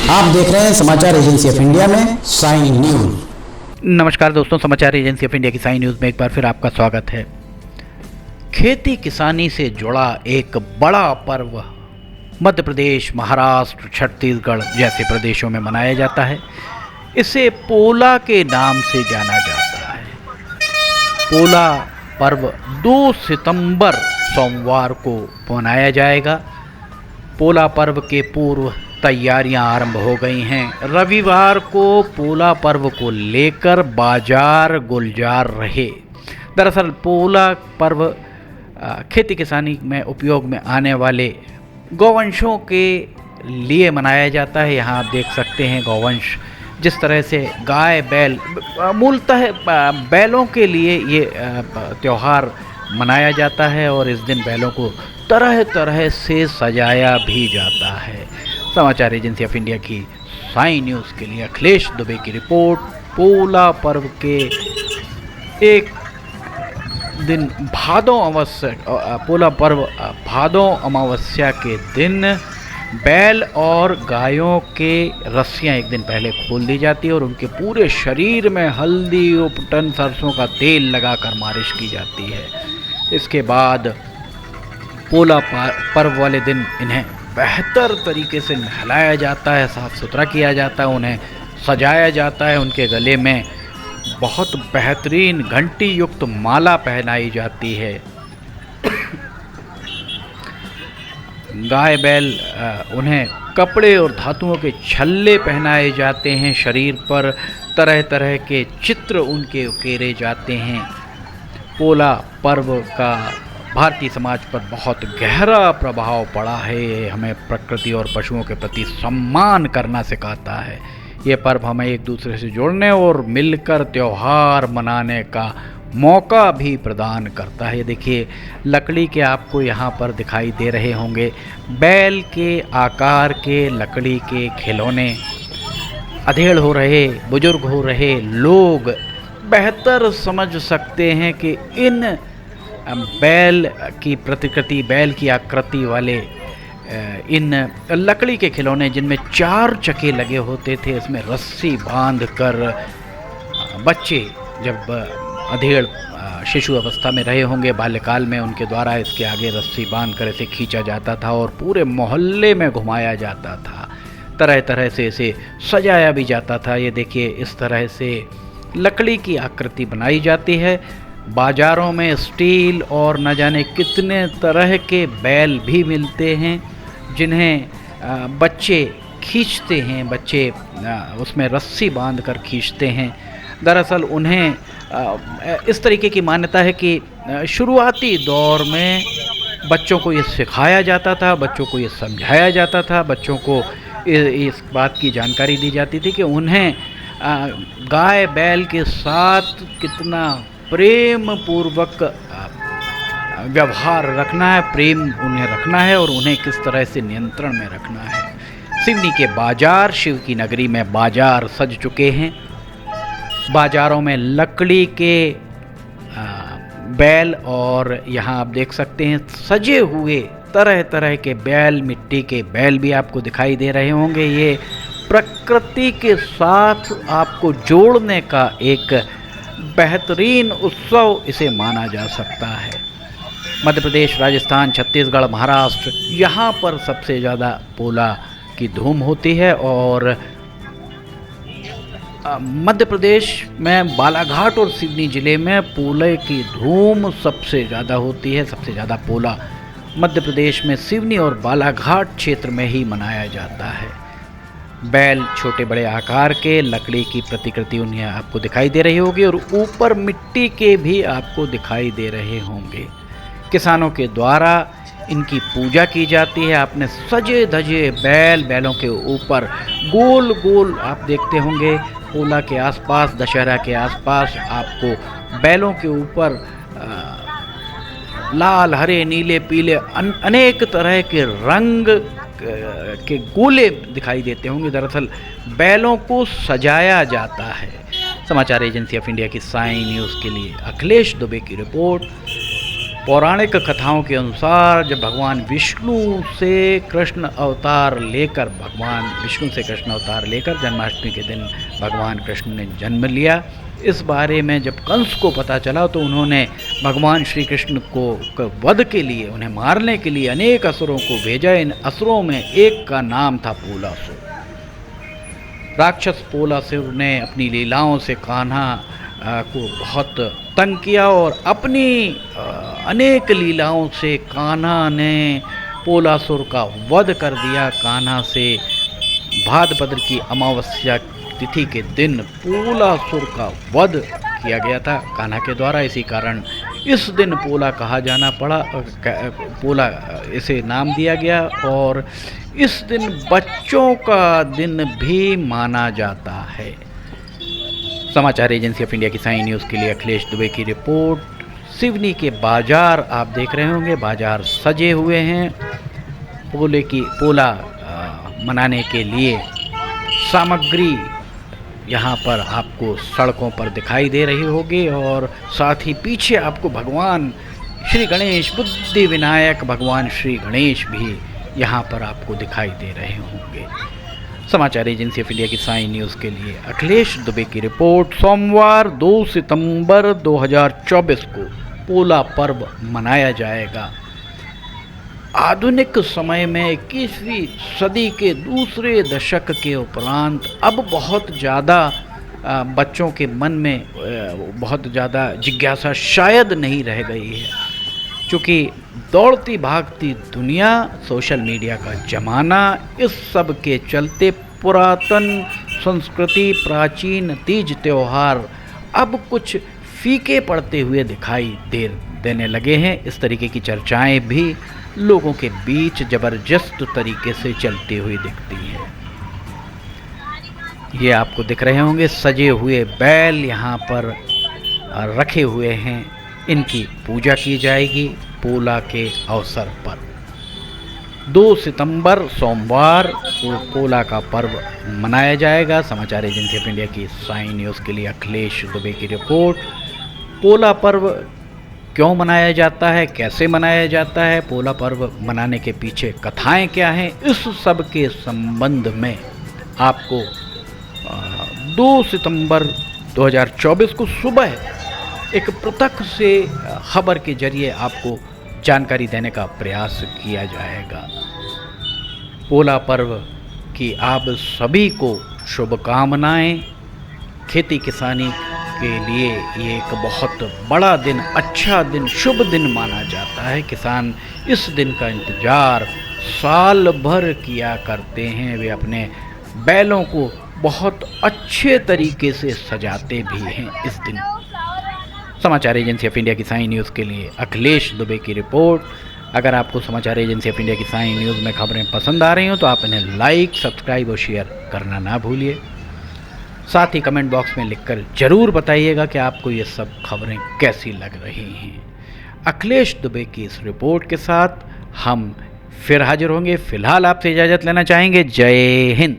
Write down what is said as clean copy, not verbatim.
आप देख रहे हैं समाचार एजेंसी ऑफ इंडिया में साई न्यूज। नमस्कार दोस्तों, समाचार एजेंसी ऑफ इंडिया की साई न्यूज़ में एक बार फिर आपका स्वागत है। खेती किसानी से जुड़ा एक बड़ा पर्व मध्य प्रदेश, महाराष्ट्र, छत्तीसगढ़ जैसे प्रदेशों में मनाया जाता है। इसे पोला के नाम से जाना जाता है। पोला पर्व 2 सितंबर सोमवार को मनाया जाएगा। पोला पर्व के पूर्व तैयारियां आरंभ हो गई हैं। रविवार को पोला पर्व को लेकर बाजार गुलजार रहे। दरअसल पोला पर्व खेती किसानी में उपयोग में आने वाले गौवंशों के लिए मनाया जाता है। यहाँ आप देख सकते हैं गौवंश, जिस तरह से गाय बैल, मूलतः बैलों के लिए ये त्यौहार मनाया जाता है और इस दिन बैलों को तरह तरह से सजाया भी जाता है। समाचार एजेंसी ऑफ इंडिया की साई न्यूज़ के लिए अखिलेश दुबे की रिपोर्ट। पोला पर्व के एक दिन पोला पर्व भादों अमावस्या के दिन बैल और गायों के रस्सियां एक दिन पहले खोल दी जाती है और उनके पूरे शरीर में हल्दी, उपटन, सरसों का तेल लगाकर मालिश की जाती है। इसके बाद पोला पर्व वाले दिन इन्हें बेहतर तरीके से नहलाया जाता है, साफ़ सुथरा किया जाता है, उन्हें सजाया जाता है। उनके गले में बहुत बेहतरीन घंटी युक्त माला पहनाई जाती है। गाय बैल उन्हें कपड़े और धातुओं के छल्ले पहनाए जाते हैं। शरीर पर तरह तरह के चित्र उनके उकेरे जाते हैं। पोला पर्व का भारतीय समाज पर बहुत गहरा प्रभाव पड़ा है। ये हमें प्रकृति और पशुओं के प्रति सम्मान करना सिखाता है। ये पर्व हमें एक दूसरे से जोड़ने और मिलकर त्यौहार मनाने का मौका भी प्रदान करता है। देखिए, लकड़ी के आपको यहाँ पर दिखाई दे रहे होंगे बैल के आकार के लकड़ी के खिलौने। अधेड़ हो रहे, बुजुर्ग हो रहे लोग बेहतर समझ सकते हैं कि इन बैल की प्रतिकृति, बैल की आकृति वाले इन लकड़ी के खिलौने, जिनमें 4 चक्के लगे होते थे, इसमें रस्सी बांध कर बच्चे जब अधेड़ शिशु अवस्था में रहे होंगे बाल्यकाल में, उनके द्वारा इसके आगे रस्सी बांध कर इसे खींचा जाता था और पूरे मोहल्ले में घुमाया जाता था। तरह तरह से इसे सजाया भी जाता था। ये देखिए, इस तरह से लकड़ी की आकृति बनाई जाती है। बाज़ारों में स्टील और न जाने कितने तरह के बैल भी मिलते हैं, जिन्हें बच्चे खींचते हैं। बच्चे उसमें रस्सी बांधकर खींचते हैं। दरअसल उन्हें इस तरीके की मान्यता है कि शुरुआती दौर में बच्चों को ये सिखाया जाता था, बच्चों को ये समझाया जाता था, बच्चों को इस बात की जानकारी दी जाती थी कि उन्हें गाय बैल के साथ कितना प्रेम पूर्वक व्यवहार रखना है, प्रेम उन्हें रखना है और उन्हें किस तरह से नियंत्रण में रखना है। सिवनी के बाजार, शिव की नगरी में बाजार सज चुके हैं। बाजारों में लकड़ी के बैल और यहाँ आप देख सकते हैं सजे हुए तरह तरह के बैल, मिट्टी के बैल भी आपको दिखाई दे रहे होंगे। ये प्रकृति के साथ आपको जोड़ने का एक बेहतरीन उत्सव इसे माना जा सकता है। मध्य प्रदेश, राजस्थान, छत्तीसगढ़, महाराष्ट्र, यहाँ पर सबसे ज़्यादा पोला की धूम होती है और मध्य प्रदेश में बालाघाट और सिवनी ज़िले में पोले की धूम सबसे ज़्यादा होती है। सबसे ज़्यादा पोला मध्य प्रदेश में सिवनी और बालाघाट क्षेत्र में ही मनाया जाता है। बैल छोटे बड़े आकार के, लकड़ी की प्रतिकृति उन्हें आपको दिखाई दे रही होगी और ऊपर मिट्टी के भी आपको दिखाई दे रहे होंगे। किसानों के द्वारा इनकी पूजा की जाती है। आपने सजे धजे बैलों के ऊपर गोल गोल आप देखते होंगे पोला के आसपास, दशहरा के आसपास आपको बैलों के ऊपर लाल, हरे, नीले, पीले अनेक तरह के रंग के गोले दिखाई देते होंगे। दरअसल बैलों को सजाया जाता है। समाचार एजेंसी ऑफ इंडिया की साई न्यूज़ के लिए अखिलेश दुबे की रिपोर्ट। पौराणिक कथाओं के अनुसार जब भगवान विष्णु से कृष्ण अवतार लेकर जन्माष्टमी के दिन भगवान कृष्ण ने जन्म लिया, इस बारे में जब कंस को पता चला तो उन्होंने भगवान श्री कृष्ण को वध के लिए, उन्हें मारने के लिए अनेक असुरों को भेजा। इन असुरों में एक का नाम था पोलासुर। राक्षस पोलासुर ने अपनी लीलाओं से कान्हा को बहुत तंग किया और अपनी अनेक लीलाओं से कान्हा ने पोलासुर का वध कर दिया। कान्हा से भाद्रपद की अमावस्या तिथि के दिन पोलासुर का वध किया गया था कान्हा के द्वारा। इसी कारण इस दिन पोला कहा जाना पड़ा, पोला इसे नाम दिया गया और इस दिन बच्चों का दिन भी माना जाता है। समाचार एजेंसी ऑफ इंडिया की साई न्यूज़ के लिए अखिलेश दुबे की रिपोर्ट। सिवनी के बाजार आप देख रहे होंगे, बाजार सजे हुए हैं। पोला मनाने के लिए सामग्री यहाँ पर आपको सड़कों पर दिखाई दे रही होगी और साथ ही पीछे आपको भगवान श्री गणेश, बुद्धि विनायक भगवान श्री गणेश भी यहाँ पर आपको दिखाई दे रहे होंगे। समाचार एजेंसी ऑफ इंडिया की साई न्यूज़ के लिए अखिलेश दुबे की रिपोर्ट। सोमवार 2 सितंबर 2024 को पोला पर्व मनाया जाएगा। आधुनिक समय में 21वीं सदी के दूसरे दशक के उपरांत अब बहुत ज़्यादा बच्चों के मन में बहुत ज़्यादा जिज्ञासा शायद नहीं रह गई है, क्योंकि दौड़ती भागती दुनिया, सोशल मीडिया का ज़माना, इस सब के चलते पुरातन संस्कृति, प्राचीन तीज त्यौहार अब कुछ फीके पड़ते हुए दिखाई देने लगे हैं। इस तरीके की चर्चाएं भी लोगों के बीच ज़बरदस्त तरीके से चलती हुई दिखती है। ये आपको दिख रहे होंगे सजे हुए बैल यहाँ पर रखे हुए हैं, इनकी पूजा की जाएगी पोला के अवसर पर। 2 सितंबर सोमवार को पोला का पर्व मनाया जाएगा। समाचार एजेंसी ऑफ इंडिया की साई न्यूज़ के लिए अखिलेश दुबे की रिपोर्ट। पोला पर्व क्यों मनाया जाता है, कैसे मनाया जाता है, पोला पर्व मनाने के पीछे कथाएं क्या हैं, इस सब के संबंध में आपको 2 सितंबर 2024 को सुबह एक पृथक से खबर के जरिए आपको जानकारी देने का प्रयास किया जाएगा। पोला पर्व की आप सभी को शुभकामनाएं। खेती किसानी के लिए ये एक बहुत बड़ा दिन, अच्छा दिन, शुभ दिन माना जाता है। किसान इस दिन का इंतज़ार साल भर किया करते हैं। वे अपने बैलों को बहुत अच्छे तरीके से सजाते भी हैं इस दिन। समाचार एजेंसी ऑफ इंडिया की साई न्यूज़ के लिए अखिलेश दुबे की रिपोर्ट। अगर आपको समाचार एजेंसी ऑफ इंडिया की साई न्यूज़ में खबरें पसंद आ रही हो तो आप इन्हें लाइक, सब्सक्राइब और शेयर करना ना भूलिए। साथ ही कमेंट बॉक्स में लिखकर ज़रूर बताइएगा कि आपको ये सब खबरें कैसी लग रही हैं। अखिलेश दुबे की इस रिपोर्ट के साथ हम फिर हाजिर होंगे। फ़िलहाल आपसे इजाज़त लेना चाहेंगे। जय हिंद।